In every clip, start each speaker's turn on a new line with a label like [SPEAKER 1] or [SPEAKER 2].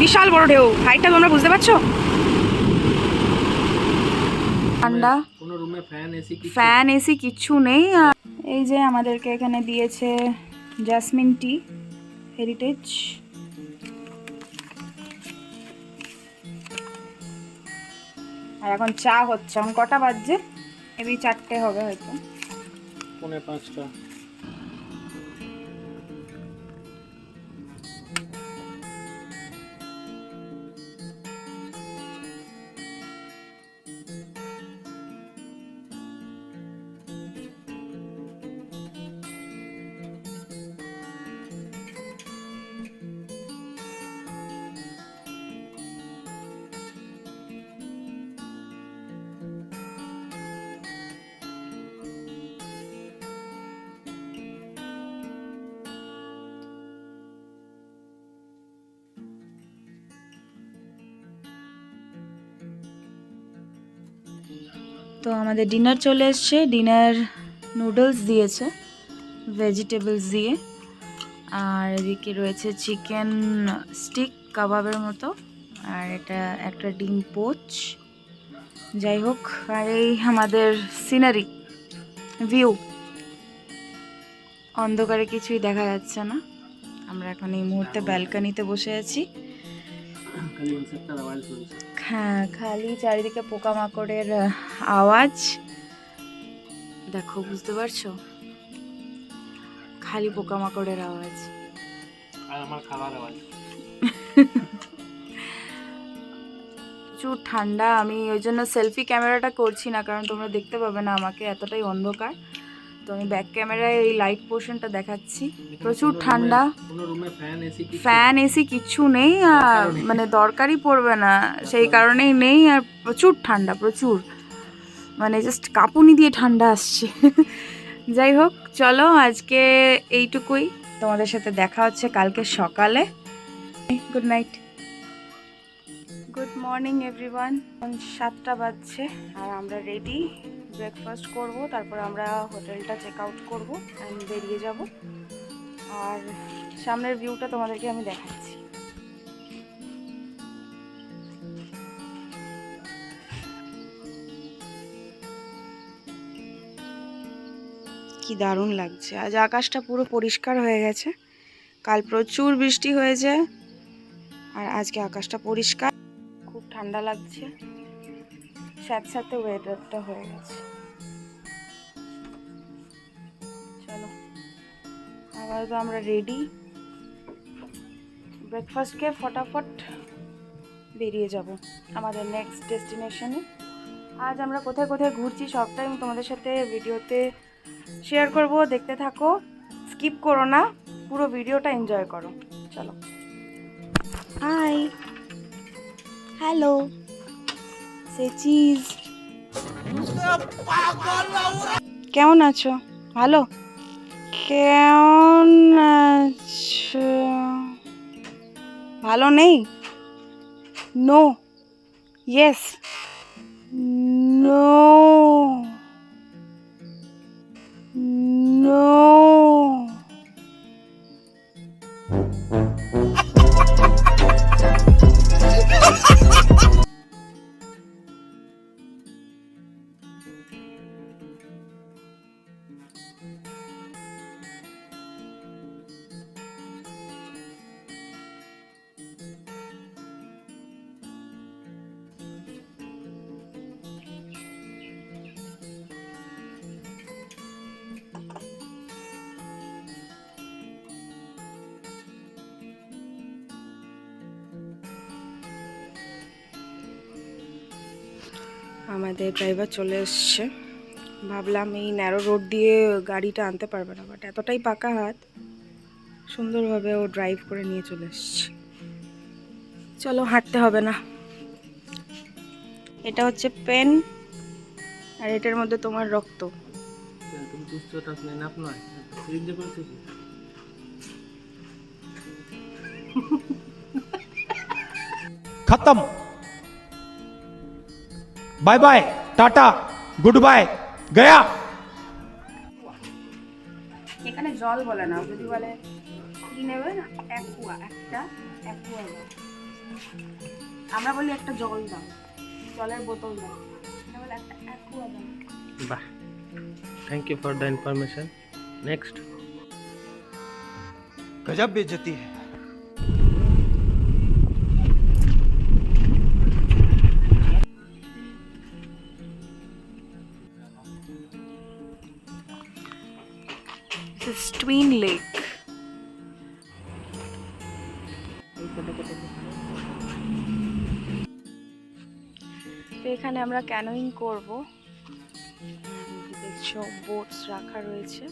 [SPEAKER 1] বিশাল বড় ঢেউ, হাইটটা তোমরা বুঝতে পারছো? ঠান্ডা,
[SPEAKER 2] কোনো রুমে
[SPEAKER 1] ফ্যান এসি কিচ্ছু নেই। আর এই যে আমাদেরকে এখানে দিয়েছে জাসমিন টি হেরিটেজ। আর এখন চা হচ্ছে। এখন কটা বাজছে? এবি 4টে হবে হয়তো,
[SPEAKER 2] 4:45।
[SPEAKER 1] তো আমাদের ডিনার চলে এসছে। ডিনার নুডলস দিয়েছে ভেজিটেবলস দিয়ে, আর এদিকে রয়েছে চিকেন স্টিক কাবাবের মতো, আর এটা একটা ডিম পোচ। যাই হোক, আর এই আমাদের সিনারি ভিউ, অন্ধকারে কিছুই দেখা যাচ্ছে না। আমরা এখন এই মুহূর্তে ব্যালকনিতে বসে আছি। হ্যাঁ, খালি চারিদিকে পোকামাকড়ের আওয়াজ দেখো, বুঝতে পারছো? খালি পোকামাকড়ের আওয়াজ
[SPEAKER 2] আর আমার খাবার আওয়াজ।
[SPEAKER 1] প্রচুর ঠান্ডা। আমি ওই জন্য সেলফি ক্যামেরাটা করছি না, কারণ তোমরা দেখতে পাবে না আমাকে, এতটাই অন্ধকার। তো আমি ব্যাক ক্যামেরায় এই লাইট পোর্শনটা দেখাচ্ছি। প্রচুর ঠান্ডা,
[SPEAKER 2] কোনো রুমে
[SPEAKER 1] ফ্যান এসি কিচ্ছু নেই, আর মানে দরকারই পড়বে না, সেই কারণেই নেই। আর প্রচুর ঠান্ডা, প্রচুর, মানে জাস্ট কাঁপুনি দিয়ে ঠান্ডা আসছে। যাই হোক, চলো আজকে এইটুকুই। তোমাদের সাথে দেখা হচ্ছে কালকে সকালে। Good night, good morning everyone. 7টা বাজছে আর আমরা রেডি, ব্রেকফাস্ট করব, তারপর আমরা হোটেলটা চেক আউট করবো অ্যান্ড বেরিয়ে যাব। আর সামনের ভিউটা তোমাদেরকে আমি দেখাচ্ছি। কি দারুণ লাগছে। আজ আকাশটা পুরো পরিষ্কার হয়ে গেছে। কাল প্রচুর বৃষ্টি হয়েছে, আর আজকে আকাশটা পরিষ্কার। খুব ঠান্ডা লাগছে, স্যাঁতস্যাঁতে ওয়েদারটা হয়ে গেছে। চলো, আবার তো আমরা রেডি, ব্রেকফাস্ট খেয়ে ফটাফট বেরিয়ে যাব আমাদের নেক্সট ডেস্টিনেশনে। আজ আমরা কোথায় কোথায় ঘুরছি সবটাই আমি তোমাদের সাথে ভিডিওতে শেয়ার করব। দেখতে থাকো, স্কিপ করো না, পুরো ভিডিওটা এনজয় করো। চলো। হাই, হ্যালো, সে চিজ, কেমন আছো? ভালো? কেমন আছো? ভালো নেই? No, yes, no, no. আমাদের ড্রাইভার চলে এসছে। ভাবলাম এই ন্যারো রোড দিয়ে গাড়িটা আনতে পারবে না, বাট এতটাই পাকা হাত, সুন্দরভাবে ও ড্রাইভ করে নিয়ে চলে এসছে। চলো, হাঁটতে হবে না। এটা হচ্ছে পেন, আর এটার মধ্যে তোমার রক্ত।
[SPEAKER 3] खत्म, bye bye, tata, good bye, गया।
[SPEAKER 1] এখানে জল বলে না, যদি বলে কি নেবে, অ্যাকুয়া, একটা অ্যাকুয়া। আমরা বলি একটা জল দাও, জলের বোতল দাও, এটা বলে একটা অ্যাকুয়া দাও।
[SPEAKER 2] বাহ, thank you for the information. Next.
[SPEAKER 3] गजब बेइज्जती है।
[SPEAKER 1] This is Twin Lake. তো এখানে আমরা ক্যানোয়িং করব। দেখছো বোটস রাখা রয়েছে।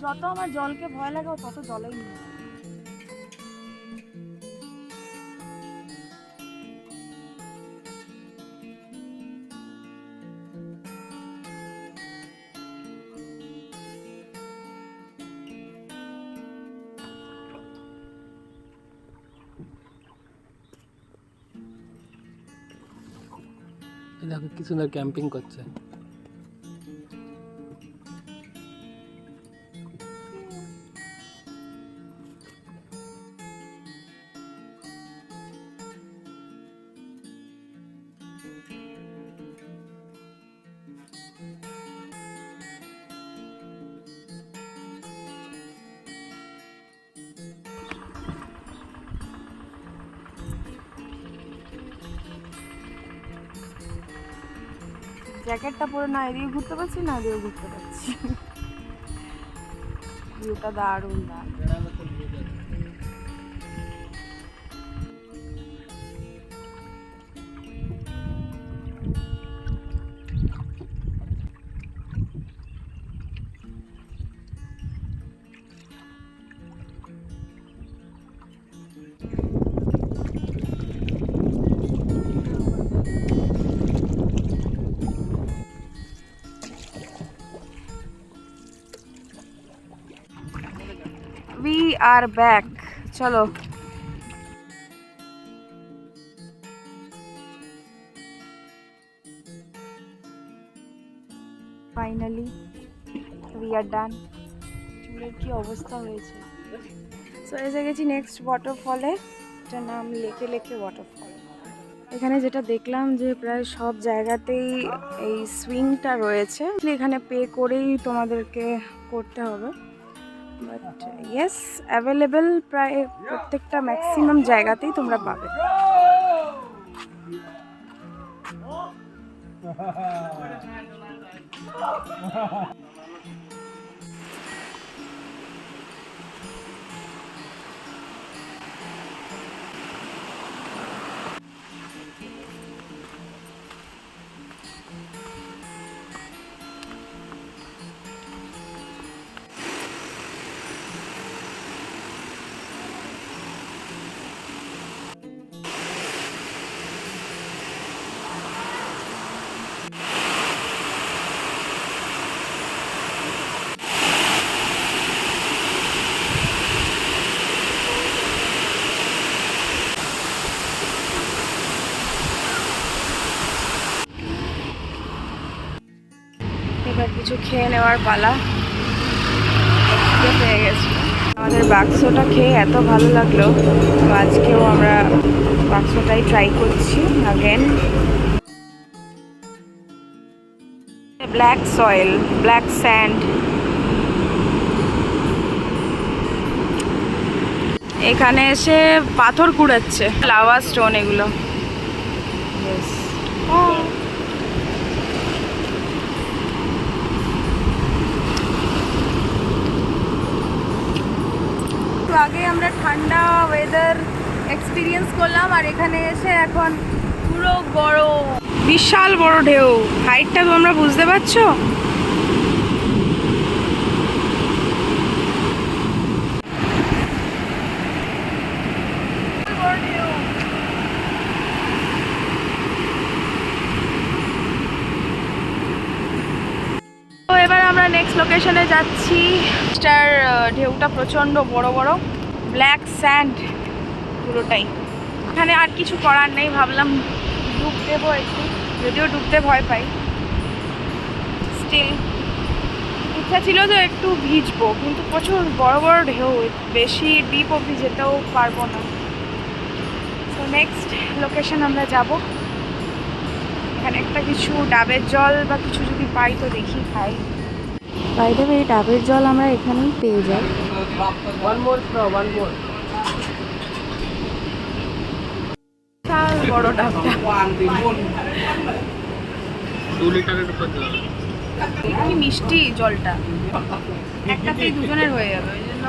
[SPEAKER 1] যত আমার জলকে ভয় লাগে ও তত জলেই নেই।
[SPEAKER 2] দেখো কি সুন্দর ক্যাম্পিং করছে।
[SPEAKER 1] জ্যাকেটটা পরে না এদিকে ঘুরতে পারছি না এদিকে ঘুরতে পারছি। ভিউটা দারুণ দারুণ। We are back. চলো ফাইনালি we are done. চুলের কি অবস্থা হয়েছে। সো এসে গেছি নেক্সট ওয়াটারফলে, এটার নাম লেকে লেকে ওয়াটারফল। এখানে যেটা দেখলাম যে প্রায় সব জায়গাতেই এই সুইংটা রয়েছে, এখানে পে করেই তোমাদেরকে করতে হবে। বাট ইয়েস, অ্যাভেলেবেল প্রায় প্রত্যেকটা ম্যাক্সিমাম জায়গাতেই তোমরা পাবে। এবার কিছু খেয়ে নেওয়ার পালা। খিদে পেয়ে গেছে। আমাদের বাক্সটা খেয়ে এত ভালো লাগলো, তো আজকেও আমরা বাক্সটাই ট্রাই করছি again. Black soil, black sand. এখানে এসে পাথর কুড়াচ্ছে, লাভা স্টোন এগুলো। আগে আমরা ঠান্ডা ওয়েদার এক্সপিরিয়েন্স করলাম, আর এখানে এসে এখন পুরো গরম, বিশাল বড় ঢেউ। হাইটটা তোমরা বুঝতে পারছো? তো এবার আমরা নেক্সট লোকেশনে যাচ্ছি। এটার ঢেউটা প্রচণ্ড বড় বড়, ব্ল্যাক স্যান্ড পুরোটাই। এখানে আর কিছু করার নেই, ভাবলাম ডুব দেবো একটু, যদিও ডুবতে ভয় পাই, স্টিল ইচ্ছা ছিল যে একটু ভিজবো, কিন্তু প্রচুর বড় বড় ঢেউ, বেশি ডিপ অবধি যেতেও পারবো না। তো নেক্সট লোকেশন আমরা যাব। এখানে একটা কিছু ডাবের জল বা কিছু যদি পাই তো দেখি খাই। বাই দ্য ওয়ে, এই ডাবের জল আমরা এখানেই পেয়ে যাই।
[SPEAKER 2] One more straw, one more.
[SPEAKER 1] বিশাল বড় ডাবটা,
[SPEAKER 2] 2 লিটারের উপর দেওয়া।
[SPEAKER 1] কি মিষ্টি জলটা, একটাতেই দুজনের হয়ে যাবে, ওই জন্য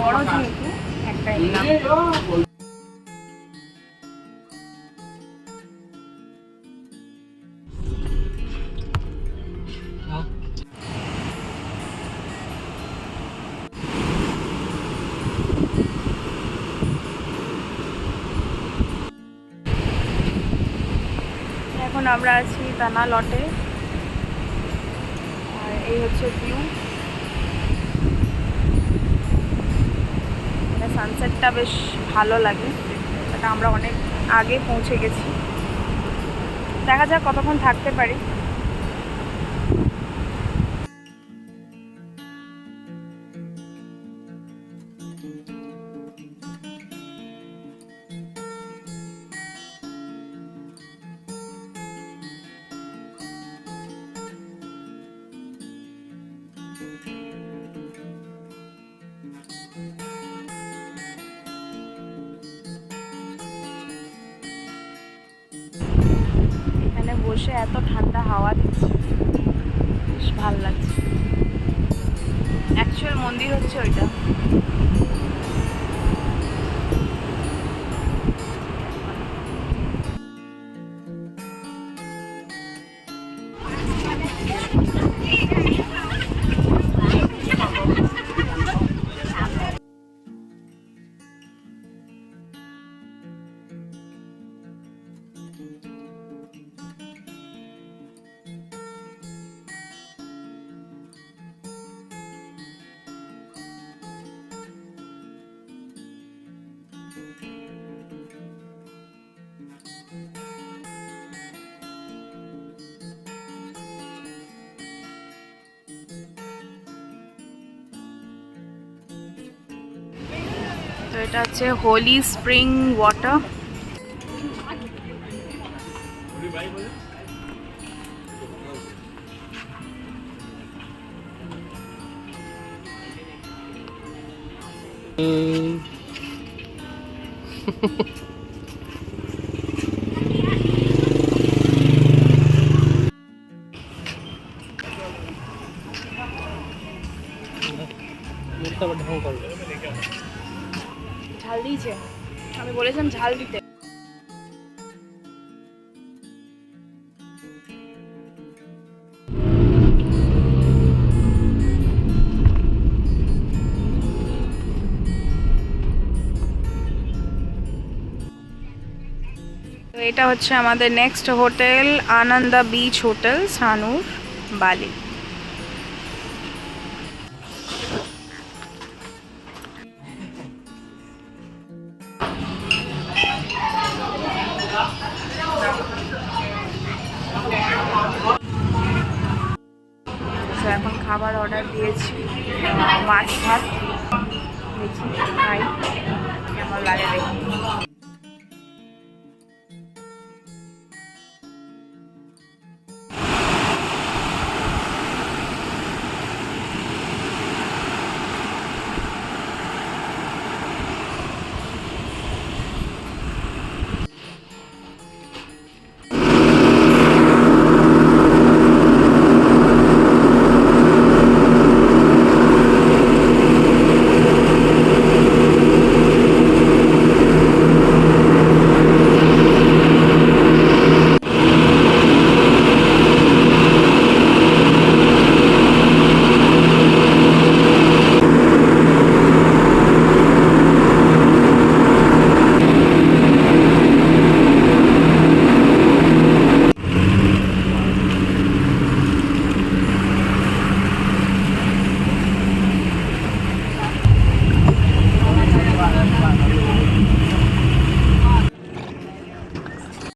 [SPEAKER 1] বড় যেহেতু একটাই নিলাম। এখন আমরা আছি তানা লটে, আর এই হচ্ছে ভিউ। সানসেটটা বেশ ভালো লাগে, এটা আমরা অনেক আগে পৌঁছে গেছি। দেখা যাক কতক্ষণ থাকতে পারি। এখানে বসে এত ঠান্ডা হাওয়া দিচ্ছে, বেশ ভালো লাগছে। অ্যাকচুয়াল মন্দির হচ্ছে ওইটা। তো এটা হচ্ছে হোলি স্প্রিং ওয়াটার।
[SPEAKER 2] মুখটা আবার ঢং করবে।
[SPEAKER 1] ঝাল দিয়েছে, আমি বলেছিলাম ঝাল দিতে। তো এটা হচ্ছে আমাদের next hotel, Ananda beach hotel, Sanur, বালি। তো এখন খাবার অর্ডার দিয়েছি, মাছ ভাত। দেখি খাই কেমন লাগে দেখি।